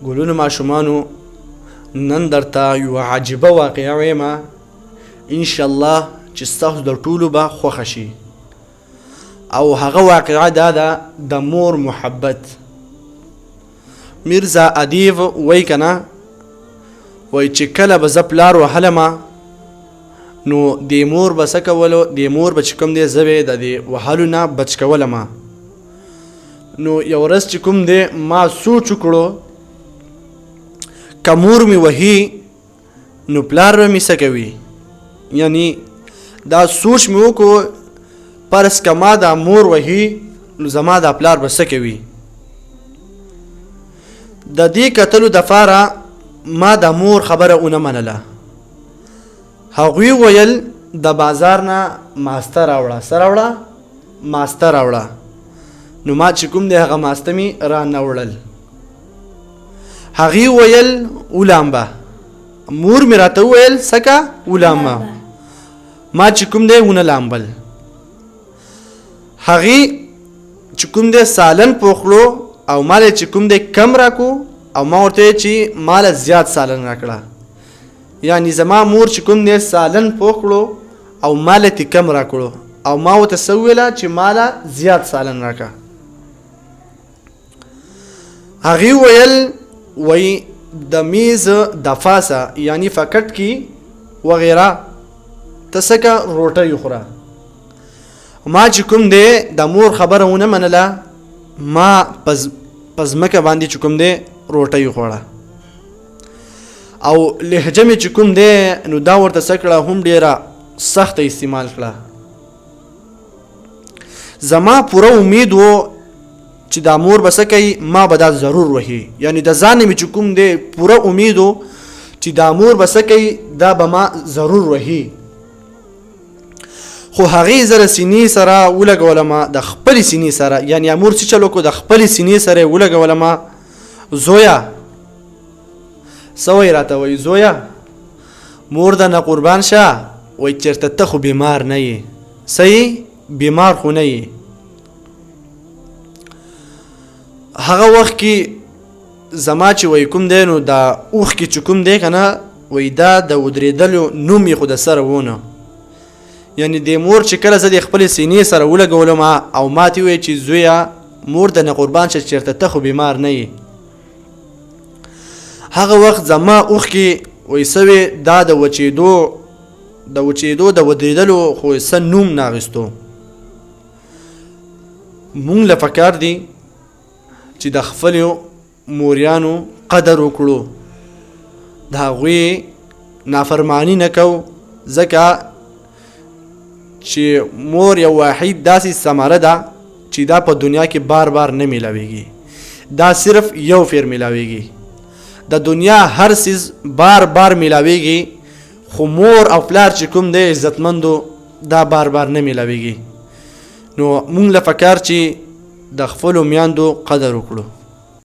ګلونو ماشومانو نن درته یوه عجیبه واقعه ویمه انشاءالله چې ستاسو د ټولو به خوښه شي او هغه واقعه دا ده د مور محبت. میرزا ادیب وی کنه وی چې کله به زه پلار وهلمه نو د مور به څه کولو د مور به چې کوم دی زه به د دې وهلو نه بچ کولمه. نو یو ورځ چې کوم دی ما سوچ وکړو که مور مې وهي نو پلار به مې څه کوي، یعنی دا سوچ مې وکړو پرس که ما دا مور وهي نو زما دا پلار به څه کوي. د دې کتلو دپاره ما د مور خبره ونه منله. هغوی ویل د بازار نه ماسته راوړه. څه راوړه؟ ماسته راوړه. نو ما چې کوم دی هغه ماسته مې را نه وړل. هغې ویل ولامبه. مور مې راته وویل څه که ولامبه. ما چې کوم دی ونه لامبل. هغې چې کوم دی سالن پوخړو او مال چې کوم دی کم راکو او ما ورته چې مال زیات سالن راکړه. یعنی زما مور چې کوم دی سالن پوخړو او مال تی کم راکړو او ما ورته څه وویله چې مال زیات سالن راکړه. هغې ویل وی د میز د فاسه یعنی فکټ کې وغیره ته څه که روټۍ وخوره. ما چې کوم دی د مور خبره ونه منله، ما په ځمکه باندې چې کوم دی روټۍ وخوړه او لهجه مې چې کوم دی نو دا ورته څه کړه هم ډېره سخته استعمال کړه. زما پوره امید و چې دا مور به څه کوي ما به دا ضرور وهي، یعنی د ځان مې چې کوم دی پوره امید و چې دا مور به څه کوي دا به ما ضرور وهي. خو هغې زه د سینې سره ولګولمه، د خپلې سینې سره، یعنی مور څه چل وکړو د خپلې سینې سره یې ولګولمه. زویه څه وایي راته وایي زویه مور د نه قربان شه وایي چېرته ته خو بیمار نه یې. څه یې؟ بیمار خو نه یې. هغه وخت کې زما چې وایي کوم دی نو دا اوښکې چې کوم دی که نه وایي دا د ودرېدلو نوم یې خو د سره ونه. یعنی د مور چې کله زه د خپلې سینې سره ولګولم او ما ته ووایي چې زویه مور د نه قربان شه چېرته ته خو بیمار نه یې. هغه وخت زما اوښکې وایي څه وې دا د وچېدو د ودرېدلو خو څه نوم نه اخیستو. مونږ له پکار دي چې د خپلو موریانو قدر وکړو، د هغوی نافرمانی نه کوو، ځکه چې مور یو واحد داسې ثمره ده چې دا په دنیا کې بار بار نه میلاویږي، دا صرف یو فیر میلاویږي. د دنیا هر څیز بار بار میلاویږي خو مور او پلار چې کوم دی عزتمندو دا بار بار نه میلاویږي. نو مونږ له پکار چې د خپلو میاندو قدر وکړو.